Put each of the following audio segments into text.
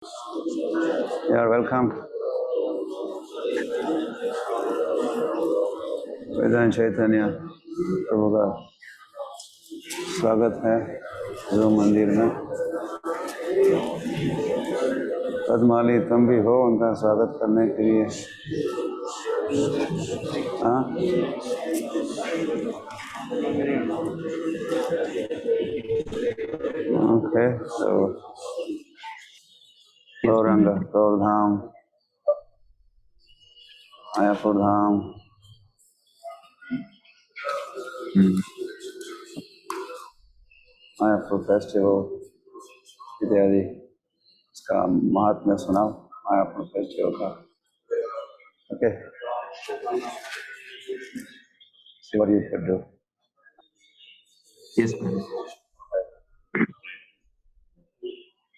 You are welcome. वेदांत चैतन्य प्रभु का स्वागत है जो मंदिर में। पद्माली तुम भी हो उनका स्वागत करने के लिए। हाँ, ओके। तो गौरंग, गौरधाम, मायापुर धाम, मायापुर फेस्टिवल इत्यादि इसका महात्म्य सुनाओ मायापुर फेस्टिवल का। Okay, see what you could do. Yes, ma'am.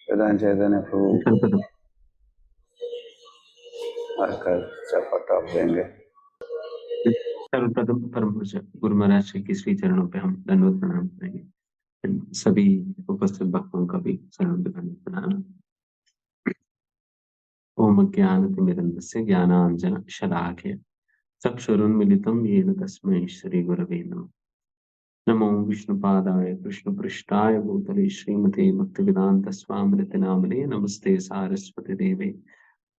वेदांत चैतन्य प्रभु आकर चपट देंगे। सर्वप्रथम परम पूज्य गुरु महाराज श्री के श्री चरणों पे हम दंडवत प्रणाम करेंगे। सभी उपस्थित भक्तों का भी दंडवत प्रणाम। ओम ज्ञानतिमिरन्धस्य ज्ञानांजन शलाकया चक्षुरुन्मीलितं येन तस्मै श्री गुरवे नमः। नमो विष्णुपादाय कृष्णपृष्ठाय भूतले श्रीमते भक्तिवेदांत स्वामिनिति नामिने नमस्ते सारस्वती देवे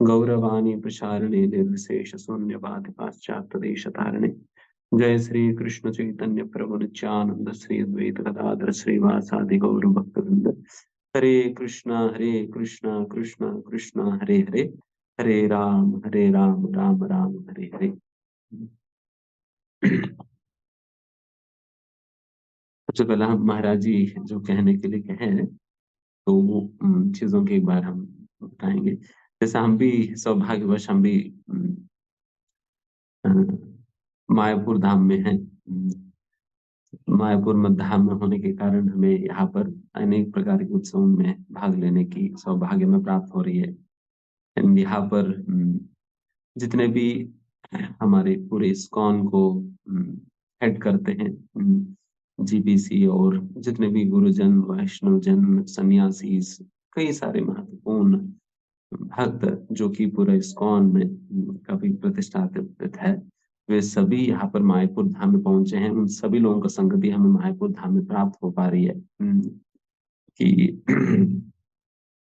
गौरवाणी प्रचारिणे निर्विशेष शून्यवाद पाश्चात्य देश तारिणे। जय श्री कृष्ण चैतन्य प्रभु नित्यानंद श्री अद्वैत गदाधर श्रीवासादि गौर भक्तवृंद। हरे कृष्णा कृष्णा कृष्ण हरे हरे, हरे राम राम राम हरे हरे। सबसे पहला हम महाराज जी जो कहने के लिए कहे तो वो चीजों के एक बार हम बताएंगे। जैसा हम भी सौभाग्यवश हम भी मायापुर धाम में हैं। मायापुर में धाम में होने के कारण हमें यहाँ पर अनेक प्रकार के उत्सवों में भाग लेने की सौभाग्य में प्राप्त हो रही है। यहाँ पर जितने भी हमारे पूरे इस्कॉन को हेड करते हैं जीबीसी और जितने भी गुरुजन वैष्णवजन सन्यासी कई सारे महत्वपूर्ण भक्त जो कि पूरे इस्कॉन में काफी प्रतिष्ठित है, वे सभी यहाँ पर मायापुर धाम में पहुंचे हैं। उन सभी लोगों का संगति हमें मायापुर धाम में प्राप्त हो पा रही है कि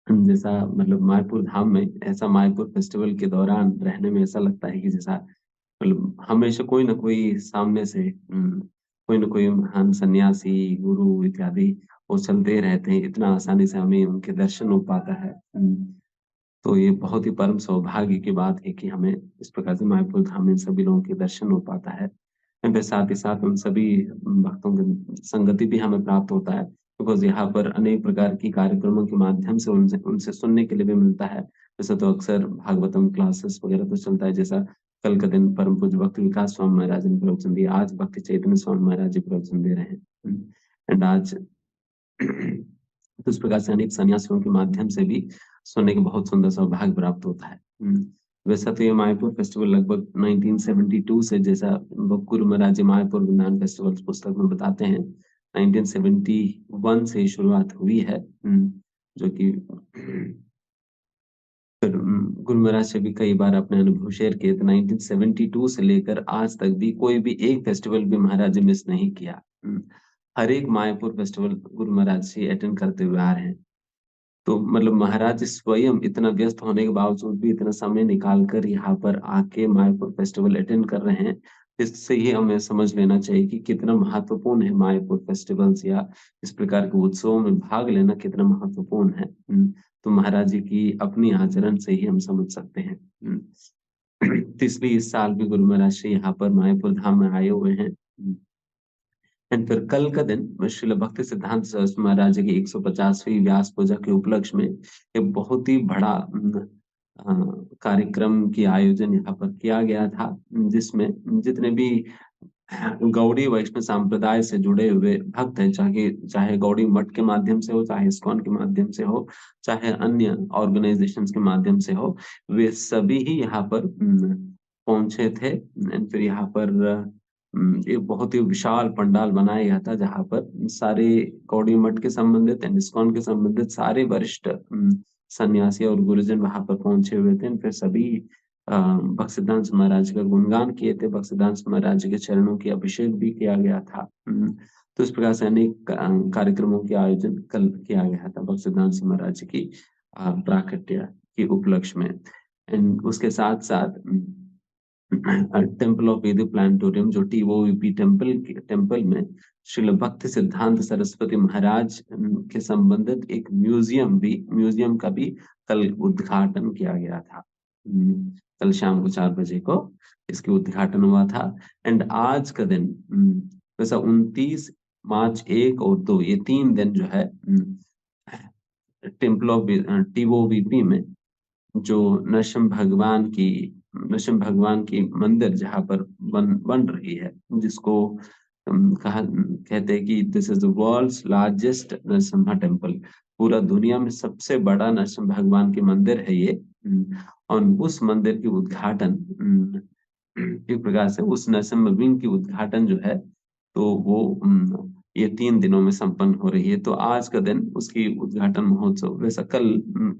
जैसा मतलब मायापुर धाम में ऐसा मायापुर फेस्टिवल के दौरान रहने में ऐसा लगता है कि जैसा मतलब हमेशा कोई ना कोई सामने से कोई ना कोई महान सन्यासी गुरु इत्यादि वो चलते रहते हैं। इतना आसानी से हमें उनके दर्शन हो पाता है। तो ये बहुत ही परम सौभाग्य की बात है कि हमें इस प्रकार से मायापुर धाम में सभी लोगों के दर्शन हो पाता है। फिर साथ ही साथ उन सभी भक्तों की संगति भी हमें प्राप्त होता है, बिकॉज यहाँ पर अनेक प्रकार की कार्यक्रमों के माध्यम से उनसे सुनने के लिए भी मिलता है। जैसे तो अक्सर भागवतम क्लासेस वगैरह तो चलता है, जैसा कल का दिन परम पूज्य भक्ति विकास स्वामी महाराज ने प्रवचन दिया, आज भक्ति चैतन्य स्वामी महाराज जी प्रवचन दे रहे हैं। एंड आज तो इस प्रकार से अनेक सन्यासियों के माध्यम से भी सुनने के बहुत सुंदर सौभाग्य प्राप्त होता है। वैसा तो ये मायापुर फेस्टिवल लगभग 1972 से, जैसा गुरु महाराज मायापुर वृंदावन फेस्टिवल पुस्तक में बताते हैं, 1971 से शुरुआत हुई है। जो कि फिर गुरु महाराज से भी कई बार अपने अनुभव शेयर किए। 1972 से लेकर आज तक भी कोई भी एक फेस्टिवल भी महाराज मिस नहीं किया। हर एक मायापुर फेस्टिवल गुरु महाराज से अटेंड करते हुए आ रहे हैं। तो मतलब महाराज स्वयं इतना व्यस्त होने के बावजूद भी इतना समय निकाल कर यहाँ पर आके मायापुर फेस्टिवल अटेंड कर रहे हैं। इससे ही हमें समझ लेना चाहिए कि कितना महत्वपूर्ण है मायापुर फेस्टिवल्स या इस प्रकार के उत्सवों में भाग लेना कितना महत्वपूर्ण है। तो महाराज जी की अपनी आचरण से ही हम समझ सकते हैं। तो इसलिए इस साल भी गुरु महाराज जी यहाँ पर मायापुर धाम में आए हुए हैं। एंड फिर कल का दिन श्रील भक्ति सिद्धांत सरस्वती महाराज जी की 150वीं व्यास पूजा के उपलक्ष्य में एक बहुत ही बड़ा कार्यक्रम की आयोजन यहाँ पर किया गया था, जिसमें जितने भी गौड़ी वैष्णव संप्रदाय से जुड़े हुए भक्त हैं, चाहे गौड़ी मठ के माध्यम से हो, चाहे इस्कॉन के माध्यम से हो, चाहे अन्य ऑर्गेनाइजेशंस के माध्यम से हो, वे सभी ही यहाँ पर पहुंचे थे। फिर यहाँ पर एक बहुत ही विशाल पंडाल बनाया गया था, जहाँ पर सारे गौड़ी मठ के संबंधित इस्कॉन के संबंधित सारे वरिष्ठ सन्यासी और गुरुजन वहां पर पहुंचे हुए थे। फिर सभी भक्तसिद्धांत महाराज का गुणगान किए थे, भक्तसिद्धांत महाराज के चरणों की अभिषेक भी किया गया था। तो इस प्रकार से अनेक कार्यक्रमों के आयोजन कल किया गया था भक्तसिद्धांत महाराज की प्राकट्य के उपलक्ष्य में। एंड उसके साथ साथ टेम्पल ऑफ वेद प्लानिटोरियम, जो टीओवीपी टेम्पल में श्रील भक्ति सिद्धांत सरस्वती महाराज के संबंधित एक म्यूजियम का भी कल उद्घाटन किया गया था। कल शाम को 4 बजे को इसकी उद्घाटन हुआ था। एंड आज का दिन वैसा 29 मार्च 1 और 2 ये 3 दिन जो है टेम्पल ऑफ टीओवीपी में जो नरसिंह भगवान की मंदिर जहाँ पर बन रही है, जिसको कहते हैं कि this is the world's largest Narasimha temple, पूरा दुनिया में सबसे बड़ा नरसिंह भगवान की मंदिर है ये। और उस मंदिर की उद्घाटन एक प्रकार से उस नरसिम्हा विंग की उद्घाटन जो है तो वो ये 3 दिनों में संपन्न हो रही है। तो आज का दिन उसकी उद्घाटन महोत्सव, वैसा कल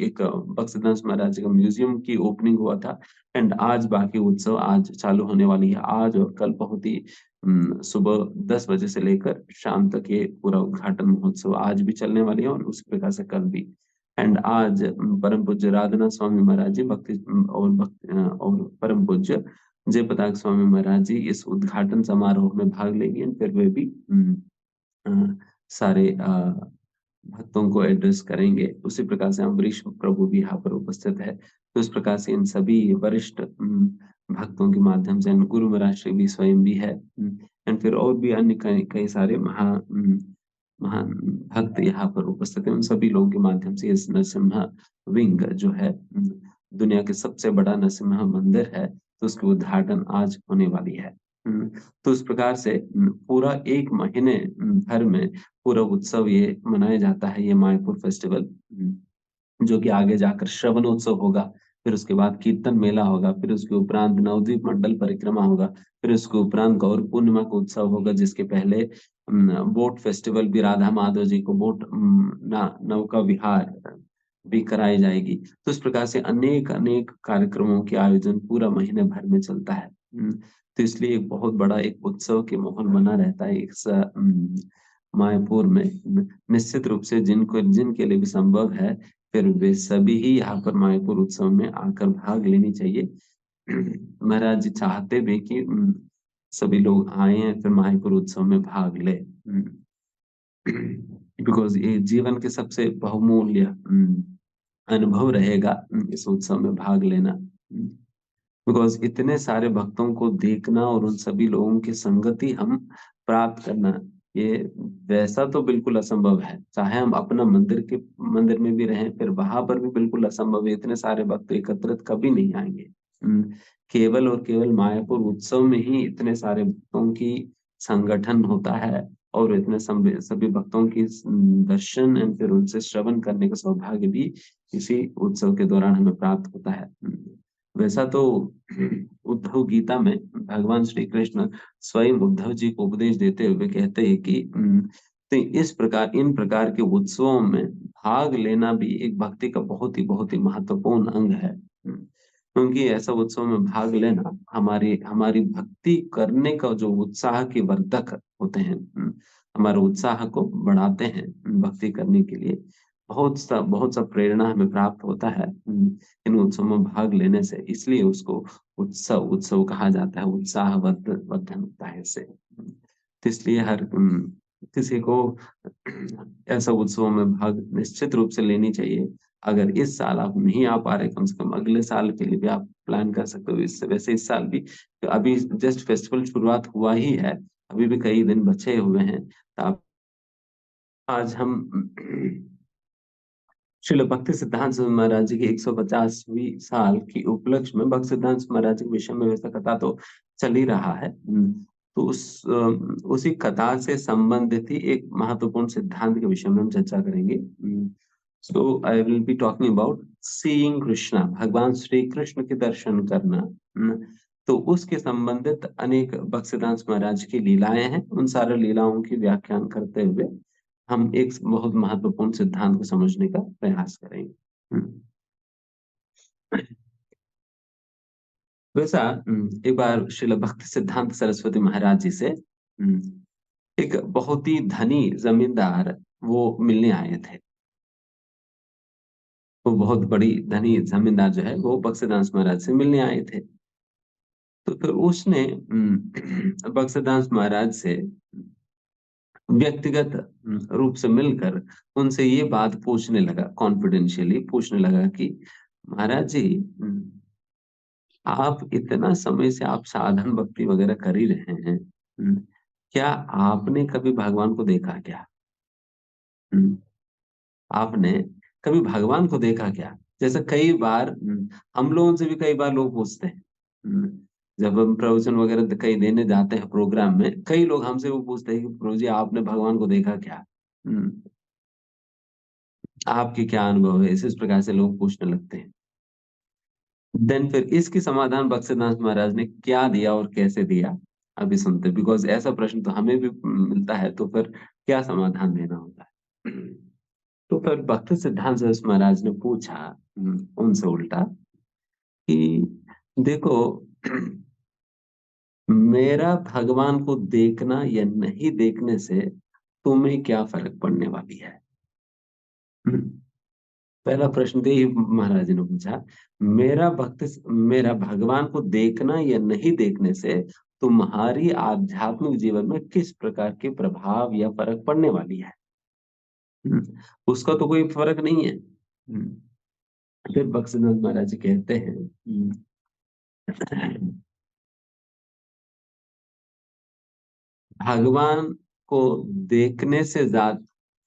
एक भक्तसिद्धांत महाराज का म्यूजियम की ओपनिंग हुआ था। एंड आज बाकी उत्सव आज चालू होने वाली है। आज और कल बहुत ही सुबह 10 बजे से लेकर शाम तक ये पूरा उद्घाटन महोत्सव आज भी चलने वाली है और उसी प्रकार से कल भी। एंड आज परम पूज्य राधानाथ स्वामी महाराज जी और परम पूज्य जय पताक स्वामी महाराज जी इस उद्घाटन समारोह में भाग लेंगे। फिर वे भी सारे भक्तों को एड्रेस करेंगे। उसी प्रकार से अम्बरीश प्रभु भी यहाँ पर उपस्थित है। तो इस प्रकार से इन सभी वरिष्ठ भक्तों के माध्यम से गुरु महाराज श्री भी स्वयं भी है। एंड फिर और भी अन्य कई सारे महान भक्त यहाँ पर उपस्थित है। उन सभी लोगों के माध्यम से इस नरसिम्हा विंग जो है दुनिया के सबसे बड़ा नरसिम्हा मंदिर है, तो उसकी उद्घाटन आज होने वाली है। तो इस प्रकार से पूरा 1 महीने भर में पूरा उत्सव ये मनाया जाता है, ये मायपुर फेस्टिवल, जो कि आगे जाकर श्रवणोत्सव होगा, फिर उसके बाद कीर्तन मेला होगा, फिर उसके उपरांत नवद्वीप मंडल परिक्रमा होगा, फिर उसके उपरांत गौर पूर्णिमा का उत्सव होगा, जिसके पहले बोट फेस्टिवल भी राधा माधव जी को बोट नौका विहार भी कराई जाएगी। तो इस प्रकार से अनेक कार्यक्रमों के आयोजन पूरा महीने भर में चलता है। तो इसलिए एक बहुत बड़ा एक उत्सव के माहौल बना रहता है इस मायपुर में। निश्चित रूप से जिनके लिए भी संभव है, फिर वे सभी ही यहाँ पर मायपुर उत्सव में आकर भाग लेनी चाहिए। महाराज जी चाहते भी कि सभी लोग आए हैं फिर मायपुर उत्सव में भाग ले, बिकॉज ये जीवन के सबसे बहुमूल्य अनुभव रहेगा इस उत्सव में भाग लेना। बिकॉज इतने सारे भक्तों को देखना और उन सभी लोगों की संगति हम प्राप्त करना, ये वैसा तो बिल्कुल असंभव है। चाहे हम अपना मंदिर में भी रहें, फिर वहां पर भी बिल्कुल असंभव है। इतने सारे भक्त एकत्रित कभी नहीं आएंगे। केवल और केवल मायापुर उत्सव में ही इतने सारे भक्तों की संगठन होता है और इतने सभी भक्तों की दर्शन एंड फिर उनसे श्रवण करने का सौभाग्य भी इसी उत्सव के दौरान हमें प्राप्त होता है। वैसा तो उद्धव गीता में भगवान श्री कृष्ण स्वयं उद्धव जी को उपदेश देते हुए कहते हैं कि तो इन प्रकार के उत्सवों में भाग लेना भी एक भक्ति का बहुत ही महत्वपूर्ण अंग है। क्योंकि ऐसा उत्सव में भाग लेना हमारी भक्ति करने का जो उत्साह के वर्धक होते हैं, हमारे उत्साह को बढ़ाते हैं भक्ति करने के लिए। बहुत सा प्रेरणा हमें प्राप्त होता है इन उत्सवों में भाग लेने से, इसलिए उसको उत्सव कहा जाता है, उत्साहवर्धन होता है इससे। तो इसलिए हर किसी को ऐसा उत्सवों में भाग निश्चित रूप से लेनी चाहिए। अगर इस साल आप नहीं आ पा रहे, कम से कम अगले साल के लिए भी आप प्लान कर सकते हो। इससे वैसे इस साल भी अभी जस्ट फेस्टिवल शुरुआत हुआ ही है, अभी भी कई दिन बचे हुए हैं। तो आप आज हम श्रील भक्ति सिद्धांत स्वामी महाराज जी की 150वीं साल की उपलक्ष्य में भक्ति सिद्धांत स्वामी महाराज जी के विषय में वैसा कथा तो चल ही रहा है। तो उसी कथा से संबंधित ही एक महत्वपूर्ण सिद्धांत के विषय में हम चर्चा करेंगे। So I will be talking about seeing Krishna, भगवान श्री कृष्ण के दर्शन करना। तो उसके संबंधित अनेक भक्ति सिद्धांत महाराज की लीलाएं हैं। उन सारे लीलाओं की व्याख्यान करते हुए हम एक बहुत महत्वपूर्ण सिद्धांत को समझने का प्रयास करेंगे। हम्म, वैसा एक बार श्रील भक्ति सिद्धांत सरस्वती महाराज जी से एक बहुत ही धनी जमींदार वो मिलने आए थे। वो बहुत बड़ी धनी जमींदार जो है वो बक्सीदास महाराज से मिलने आए थे। तो फिर उसने बक्सीदास महाराज से व्यक्तिगत रूप से मिलकर उनसे ये बात पूछने लगा, कॉन्फिडेंशियली पूछने लगा कि महाराज जी, आप इतना समय से आप साधन भक्ति वगैरह कर ही रहे हैं, क्या आपने कभी भगवान को देखा क्या? हम्म, आपने कभी भगवान को देखा क्या? जैसे कई बार हम लोगों से भी कई बार लोग पूछते हैं, जब हम प्रवचन वगैरह कहीं देने जाते हैं प्रोग्राम में, कई लोग हमसे वो पूछते हैं कि प्रभु जी आपने भगवान को देखा क्या? हम्म, आपके क्या अनुभव है? इस प्रकार से लोग पूछने लगते हैं। देन फिर इसकी समाधान बक्सीनाथ महाराज ने क्या दिया और कैसे दिया, अभी सुनते, बिकॉज ऐसा प्रश्न तो हमें भी मिलता है, तो फिर क्या समाधान देना होता है। तो फिर भक्ति सिद्धांत सरस्वती महाराज ने पूछा उनसे उल्टा कि देखो, मेरा भगवान को देखना या नहीं देखने से तुम्हें क्या फर्क पड़ने वाली है? हम्म, पहला प्रश्न तो ये महाराज ने पूछा, मेरा भगवान को देखना या नहीं देखने से तुम्हारी आध्यात्मिक जीवन में किस प्रकार के प्रभाव या फर्क पड़ने वाली है? उसका तो कोई फर्क नहीं है। फिर बक्सीनाथ महाराज जी कहते हैं, भगवान को देखने से ज्यादा,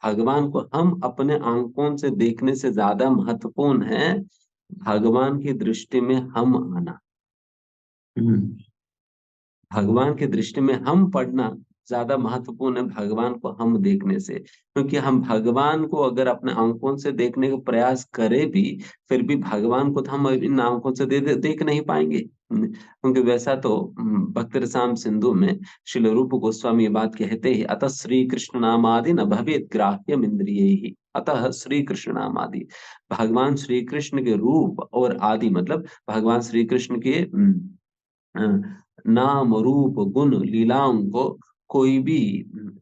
भगवान को हम अपने आंखों से देखने से ज्यादा महत्वपूर्ण है भगवान की दृष्टि में हम आना। हम्म, भगवान की दृष्टि में हम पढ़ना ज्यादा महत्वपूर्ण है भगवान को हम देखने से, क्योंकि हम भगवान को अगर अपने आंखों से देखने का प्रयास करें भी, फिर भी भगवान को तो हम इन आंखों से देख नहीं पाएंगे। क्योंकि वैसा तो भक्त रसाम सिंधु में श्रील रूप गोस्वामी ये बात कहते ही, अतः श्री कृष्ण नाम आदि न भवेत ग्राह्यम इंद्रिय ही, अतः श्री कृष्ण नाम आदि, भगवान श्री कृष्ण के रूप और आदि मतलब भगवान श्री कृष्ण के अ, नाम रूप गुण लीलाओं को कोई भी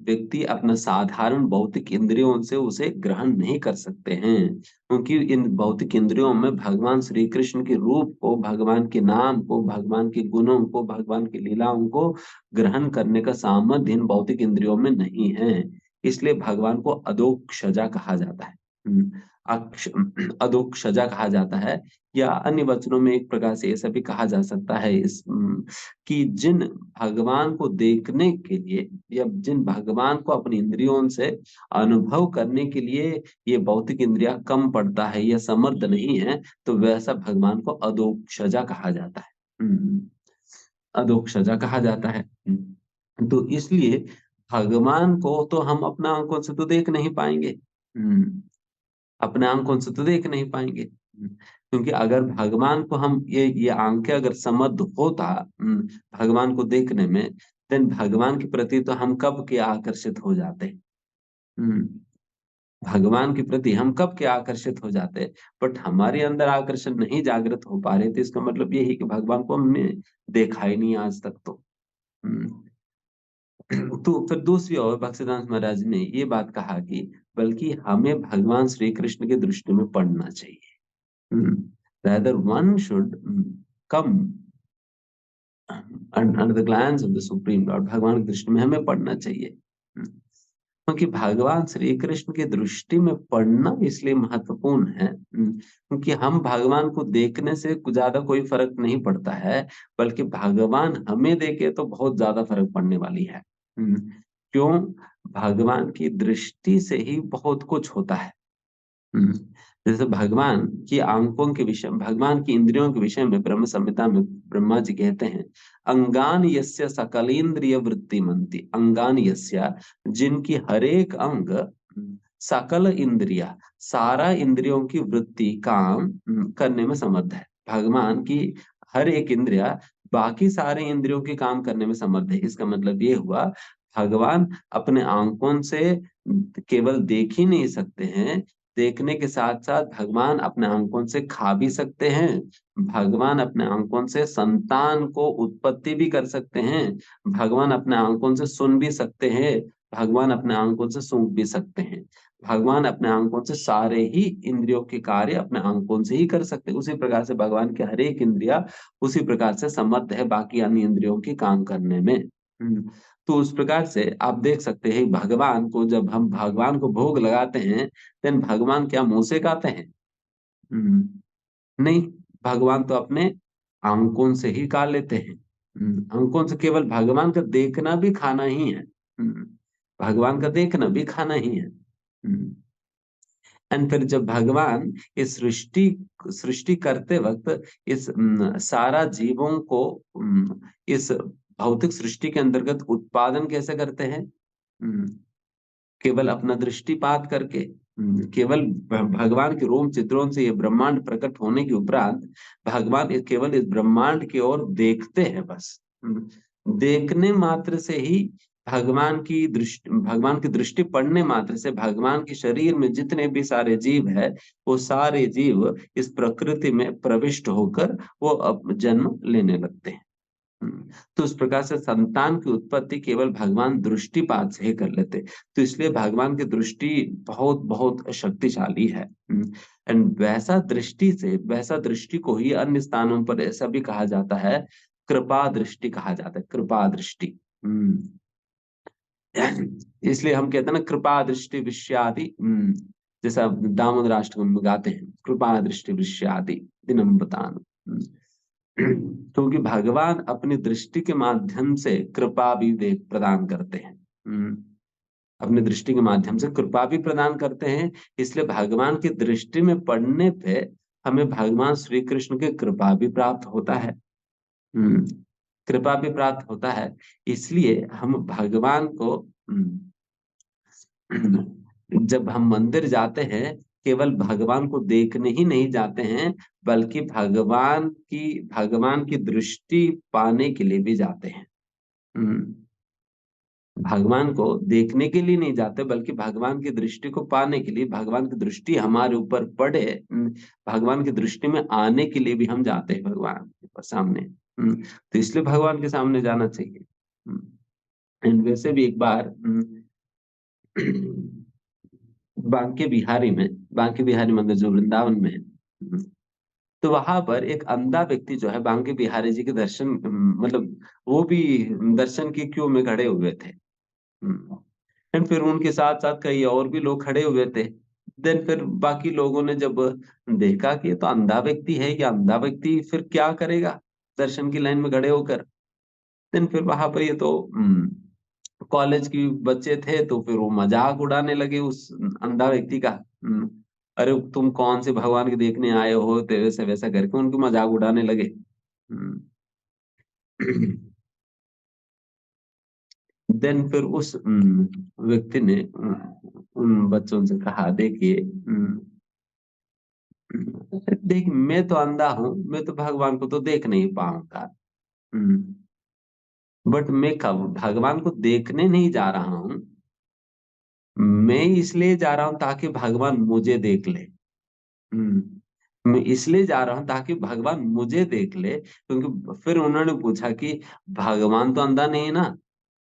व्यक्ति अपना साधारण भौतिक इंद्रियों से उसे ग्रहण नहीं कर सकते हैं, क्योंकि इन भौतिक इंद्रियों में भगवान श्री कृष्ण के रूप को, भगवान के नाम को, भगवान के गुणों को, भगवान की लीलाओं को ग्रहण करने का सामर्थ्य इन भौतिक इंद्रियों में नहीं है। इसलिए भगवान को अधोक्षजा कहा जाता है। अधोक्षजा कहा जाता है, या अन्य वचनों में एक प्रकार से ऐसा भी कहा जा सकता है कि जिन भगवान को देखने के लिए या जिन भगवान को अपनी इंद्रियों से अनुभव करने के लिए ये भौतिक इंद्रिया कम पड़ता है या समर्थ नहीं है, तो वैसा भगवान को अधोक्षजा कहा जाता है। अधोक्षजा कहा जाता है। तो इसलिए भगवान को तो हम अपना आंखों से तो देख नहीं पाएंगे। अपने आंखों से तो देख नहीं पाएंगे, क्योंकि अगर भगवान को हम ये आंखें अगर समर्थ होता भगवान को देखने में, देन भगवान के प्रति तो हम कब के आकर्षित हो जाते। हम्म, भगवान के प्रति हम कब के आकर्षित हो जाते, बट हमारे अंदर आकर्षण नहीं जागृत हो पा रहे थे, इसका मतलब ये है कि भगवान को हमने देखा ही नहीं आज तक। तो तो फिर दूसरी ओर भक्तिदास महाराज ने ये बात कहा कि बल्कि हमें भगवान श्री कृष्ण की दृष्टि में पढ़ना चाहिए। Rather, one should come under the glance of the Supreme Lord. भगवान की दृष्टि में हमें पढ़ना चाहिए, क्योंकि भगवान श्री कृष्ण की दृष्टि में पढ़ना इसलिए महत्वपूर्ण है क्योंकि हम भगवान को देखने से ज्यादा कोई फर्क नहीं पड़ता है, बल्कि भगवान हमें देखे तो बहुत ज्यादा फर्क पड़ने वाली है। क्यों? भगवान की दृष्टि से ही बहुत कुछ होता है। जैसे भगवान की आंखों के विषय, भगवान की इंद्रियों के विषय में ब्रह्म संहिता में ब्रह्मा जी कहते हैं, अंगान यस्य सकलेन्द्रिय वृत्तिमंति, अंगान यस्य, जिनकी हरेक अंग सकल इंद्रिया, सारा इंद्रियों की वृत्ति काम करने में समर्थ है। भगवान की हर एक इंद्रिया बाकी सारे इंद्रियों के काम करने में समर्थ है। इसका मतलब ये हुआ, भगवान अपने आंखों से केवल देख ही नहीं सकते हैं, देखने के साथ साथ भगवान अपने आंखों से खा भी सकते हैं, भगवान अपने आंखों से संतान को उत्पत्ति भी कर सकते हैं, भगवान अपने आंखों से सुन भी सकते हैं, भगवान अपने आंखों से सूंघ भी सकते हैं। भगवान अपने आंखों से सारे ही इंद्रियों के कार्य अपने आंखों से ही कर सकते हैं। उसी प्रकार से भगवान की हर एक इंद्रिया उसी प्रकार से समर्थ है बाकी अन्य इंद्रियों के काम करने में। तो उस प्रकार से आप देख सकते हैं भगवान को, जब हम भगवान को भोग लगाते हैं, देन भगवान क्या मुंह से खाते हैं? नहीं, भगवान तो अपने अंकों से ही खा लेते हैं। अंकों से केवल भगवान का देखना भी खाना ही है। भगवान का देखना भी खाना ही है। एंड फिर जब भगवान इस सृष्टि सृष्टि करते वक्त इस सारा जीवों को इस भौतिक सृष्टि के अंतर्गत उत्पादन कैसे करते हैं? केवल अपना दृष्टिपात करके, केवल भगवान के रोम चित्रों से ये ब्रह्मांड प्रकट होने के उपरांत भगवान केवल इस ब्रह्मांड की ओर देखते हैं बस। देखने मात्र से ही भगवान की दृष्टि पड़ने मात्र से भगवान के शरीर में जितने भी सारे जीव है, वो सारे जीव इस प्रकृति में प्रविष्ट होकर वो अब जन्म लेने लगते हैं। तो उस प्रकार से संतान की उत्पत्ति केवल भगवान दृष्टिपात से ही कर लेते। तो इसलिए भगवान की दृष्टि बहुत बहुत शक्तिशाली है। एंड वैसा दृष्टि को ही अन्य स्थानों पर ऐसा भी कहा जाता है, कृपा दृष्टि कहा जाता है, कृपा दृष्टि। इसलिए हम कहते हैं ना, कृपा दृष्टि विषयादि, जैसा दामोदर अष्टकम में गाते हैं, कृपा दृष्टि विषयादि दिनम बतान। क्योंकि भगवान अपनी दृष्टि के माध्यम से कृपा भी प्रदान करते हैं। अपनी दृष्टि के माध्यम से कृपा भी प्रदान करते हैं। इसलिए भगवान की दृष्टि में पड़ने पे हमें भगवान श्री कृष्ण की कृपा भी प्राप्त होता है। कृपा भी प्राप्त होता है। इसलिए हम भगवान को, जब हम मंदिर जाते हैं, केवल भगवान को देखने ही नहीं जाते हैं, बल्कि भगवान की दृष्टि पाने के लिए भी जाते हैं। भगवान को देखने के लिए नहीं जाते, बल्कि भगवान की दृष्टि को पाने के लिए, भगवान की दृष्टि हमारे ऊपर पड़े, भगवान की दृष्टि में आने के लिए भी हम जाते हैं भगवान के सामने। तो इसलिए भगवान के सामने जाना चाहिए। एंड वैसे भी एक बार बांके बिहारी मंदिर जो वृंदावन में है, तो वहां पर एक अंधा व्यक्ति जो है बांके बिहारी जी के दर्शन, मतलब वो भी दर्शन की क्यू में खड़े हुए थे। एंड फिर उनके साथ साथ कई और भी लोग खड़े हुए थे। देन फिर बाकी लोगों ने जब देखा कि ये तो अंधा व्यक्ति है, या अंधा व्यक्ति फिर क्या करेगा दर्शन की लाइन में खड़े होकर, देन फिर वहां पर ये तो कॉलेज की बच्चे थे, तो फिर वो मजाक उड़ाने लगे उस अंधा व्यक्ति का। अरे तुम कौन से भगवान के देखने आए हो, तो वैसे वैसा करके उनकी मजाक उड़ाने लगे। देन फिर उस व्यक्ति ने उन बच्चों से कहा, देखिए, देख मैं तो अंधा हूं, मैं तो भगवान को तो देख नहीं पाऊंगा, बट मैं कब भगवान को देखने नहीं जा रहा हूं, मैं इसलिए जा रहा हूं ताकि भगवान मुझे देख ले। मैं इसलिए जा रहा हूं ताकि भगवान मुझे देख ले, क्योंकि फिर उन्होंने पूछा कि भगवान तो अंधा नहीं है ना,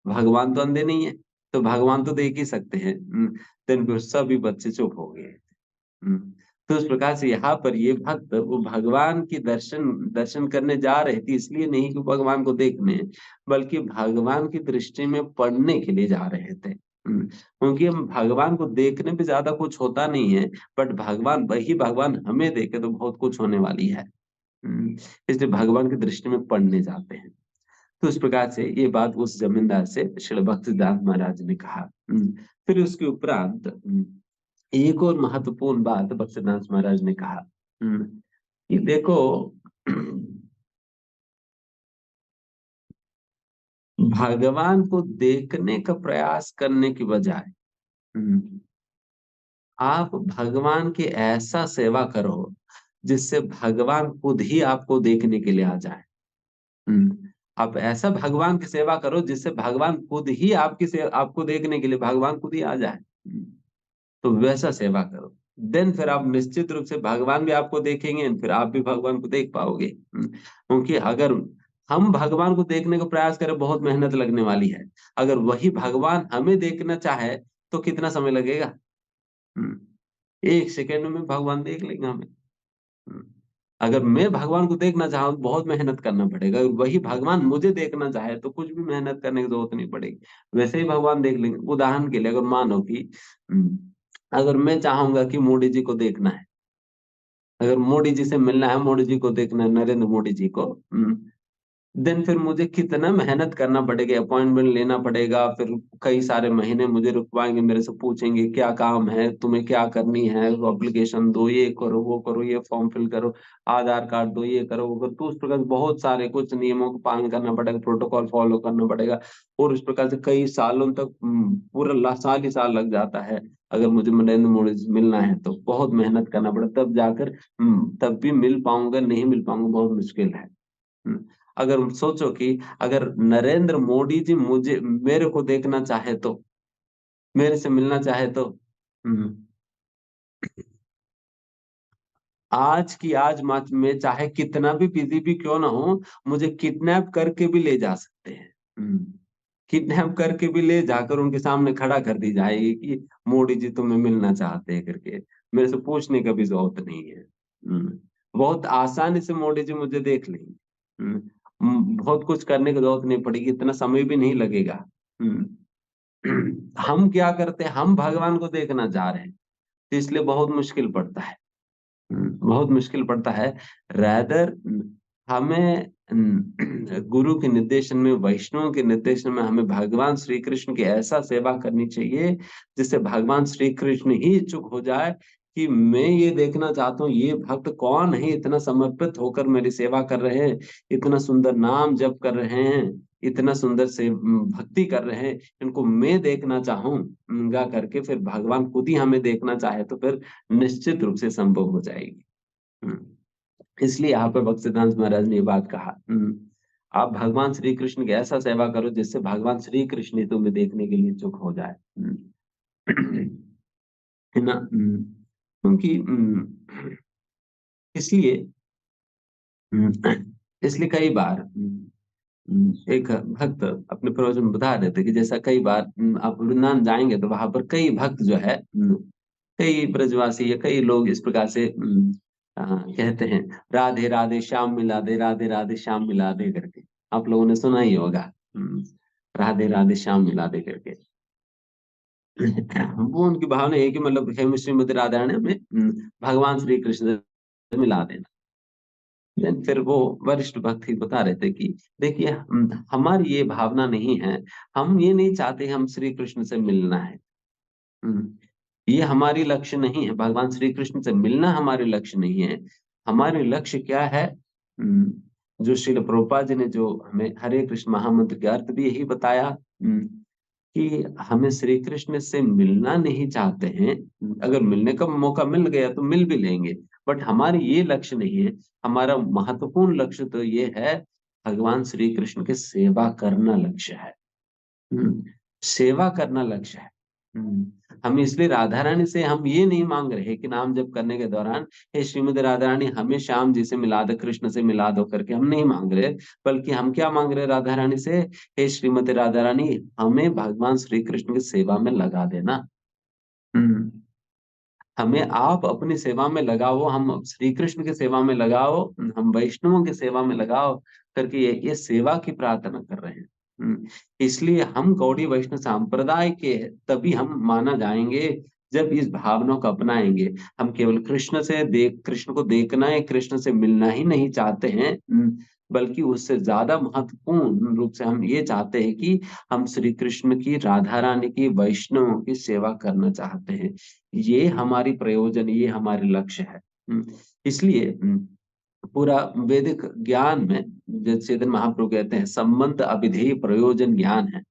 भगवान तो अंधे नहीं है, तो भगवान तो देख ही सकते हैं। देन फिर सभी बच्चे चुप हो गए। तो उस प्रकार से यहाँ पर ये भक्त वो भगवान की दर्शन दर्शन करने जा रहे थे, इसलिए नहीं कि भगवान को देखने, बल्कि भगवान की दृष्टि में पड़ने के लिए जा रहे थे। क्योंकि हम भगवान को देखने पे ज्यादा कुछ होता नहीं है, बट भगवान हमें देखे तो बहुत कुछ होने वाली है। इसलिए भगवान की दृष्टि में पड़ने जाते हैं। तो इस प्रकार से ये बात उस जमींदार से श्रील भक्तिसिद्धांत महाराज ने कहा। फिर उसके उपरांत एक और महत्वपूर्ण बात भक्तिसिद्धांत महाराज ने कहा कि देखो, भगवान को देखने का प्रयास करने की बजाय आप भगवान की ऐसा सेवा करो जिससे भगवान खुद ही आपको देखने के लिए आ जाए। आप ऐसा भगवान की सेवा करो जिससे भगवान खुद ही आपको देखने के लिए भगवान खुद ही आ जाए। तो वैसा सेवा करो। देन फिर आप निश्चित रूप से भगवान भी आपको देखेंगे, फिर आप भी भगवान को देख पाओगे। क्योंकि अगर हम भगवान को देखने का प्रयास करें, बहुत मेहनत लगने वाली है। अगर वही भगवान हमें देखना चाहे तो कितना समय लगेगा? हम्म, 1 सेकंड में भगवान देख लेंगे हमें। हम्म, अगर मैं भगवान को देखना चाहूँ तो बहुत मेहनत करना पड़ेगा, अगर वही भगवान मुझे देखना चाहे तो कुछ भी मेहनत करने की जरूरत नहीं पड़ेगी, वैसे ही भगवान देख लेंगे। उदाहरण के लिए अगर मानो कि हम्म, अगर मैं चाहूंगा कि मोदी जी को देखना है, अगर मोदी जी से मिलना है, मोदी जी को देखना है, नरेंद्र मोदी जी को, देन फिर मुझे कितना मेहनत करना पड़ेगा, अपॉइंटमेंट लेना पड़ेगा, फिर कई सारे महीने मुझे रुकवाएंगे, मेरे से पूछेंगे क्या काम है, तुम्हें क्या करनी है, एप्लीकेशन दो, ये करो, वो करो, ये फॉर्म फिल करो, आधार कार्ड दो, ये करो, वो करो। तो उस प्रकार से बहुत सारे कुछ नियमों का पालन करना पड़ेगा, प्रोटोकॉल फॉलो करना पड़ेगा, और उस प्रकार से कई सालों तक पूरा साल ही साल लग जाता है। अगर मुझे नरेंद्र मोदी से मिलना है तो बहुत मेहनत करना पड़े, तब जाकर तब भी मिल पाऊंगा, नहीं मिल पाऊंगा, बहुत मुश्किल है। हम्म, अगर सोचो कि अगर नरेंद्र मोदी जी मुझे मेरे को देखना चाहे तो, मेरे से मिलना चाहे तो, हम्म, आज की आज मैं चाहे कितना भी बिजी भी क्यों ना हो, मुझे किडनैप करके भी ले जा सकते हैं। किडनैप करके भी ले जाकर उनके सामने खड़ा कर दी जाएगी कि मोदी जी तुम्हें मिलना चाहते हैं करके, मेरे से पूछने का भी जरूरत नहीं है। बहुत आसानी से मोदी जी मुझे देख लेंगे। बहुत कुछ करने की जरूरत नहीं पड़ेगी, इतना समय भी नहीं लगेगा। हम्म, हम क्या करते हैं, हम भगवान को देखना चाह रहे हैं, तो इसलिए बहुत मुश्किल पड़ता है। बहुत मुश्किल पड़ता है। रैदर हमें गुरु के निर्देशन में, वैष्णव के निर्देशन में हमें भगवान श्री कृष्ण की ऐसा सेवा करनी चाहिए जिससे भगवान श्री कृष्ण ही इच्छुक हो जाए कि मैं ये देखना चाहता हूँ ये भक्त कौन है, इतना समर्पित होकर मेरी सेवा कर रहे हैं, इतना सुंदर नाम जप कर रहे हैं, इतना सुंदर से भक्ति कर रहे हैं, इनको मैं देखना चाहूंगा करके फिर भगवान खुद ही हमें देखना चाहे तो फिर निश्चित रूप से संभव हो जाएगी। इसलिए यहाँ पे भक्तिसिद्धांत महाराज ने ये बात कहा। आप भगवान श्री कृष्ण की ऐसा सेवा करो जिससे भगवान श्री कृष्ण ही तुम्हें देखने के लिए इच्छुक हो जाए। है ना? क्योंकि इसलिए इसलिए कई बार एक भक्त अपने प्रवचन में बता रहे थे कि जैसा कई बार आप वृंदावन जाएंगे तो वहां पर कई भक्त जो है, कई ब्रजवासी या कई लोग इस प्रकार से कहते हैं, राधे राधे श्याम मिला दे, राधे राधे श्याम मिला दे करके। आप लोगों ने सुना ही होगा। राधे राधे श्याम मिला दे करके। वो उनकी भावना है कि मतलब हे श्रीमती राधा रानी हमें भगवान श्री कृष्ण से मिला देना। Then फिर वो वरिष्ठ भक्त ही बता रहे थे कि देखिए, हमारी ये भावना नहीं है, हम ये नहीं चाहते हम श्री कृष्ण से मिलना है। हम्म, ये हमारी लक्ष्य नहीं है, भगवान श्री कृष्ण से मिलना हमारे लक्ष्य नहीं है। हमारे लक्ष्य क्या है? जो श्रील प्रभुपाद जी ने जो हमें हरे कृष्ण महामंत्र के अर्थ भी यही बताया, कि हमें श्री कृष्ण से मिलना नहीं चाहते हैं। अगर मिलने का मौका मिल गया तो मिल भी लेंगे, बट हमारी ये लक्ष्य नहीं है। हमारा महत्वपूर्ण लक्ष्य तो ये है, भगवान श्री कृष्ण की सेवा करना लक्ष्य है। हम्म, सेवा करना लक्ष्य है। हम इसलिए राधा रानी से हम ये नहीं मांग रहे कि नाम जप करने के दौरान हे श्रीमती राधा रानी हमें श्याम जी से मिला दो, कृष्ण से मिला दो करके हम नहीं मांग रहे, बल्कि हम क्या मांग रहे राधा रानी से, हे श्रीमती राधा रानी हमें भगवान श्री कृष्ण की सेवा में लगा देना। हम्म, हमें आप अपनी सेवा में लगाओ, हम श्री कृष्ण की सेवा में लगाओ, हम वैष्णवों की सेवा में लगाओ करके ये सेवा की प्रार्थना कर रहे हैं। इसलिए हम गौड़ी वैष्णव संप्रदाय के तभी हम माना जाएंगे जब इस भावना को अपनाएंगे। हम केवल कृष्ण को देखना है, कृष्ण से मिलना ही नहीं चाहते हैं, बल्कि उससे ज्यादा महत्वपूर्ण रूप से हम ये चाहते हैं कि हम श्री कृष्ण की, राधा रानी की, वैष्णवों की सेवा करना चाहते हैं। ये हमारी प्रयोजन, ये हमारे लक्ष्य है। इसलिए पूरा वैदिक ज्ञान में जैसे चैतन्य महाप्रभु कहते हैं, संबंध अभिधेय प्रयोजन ज्ञान है।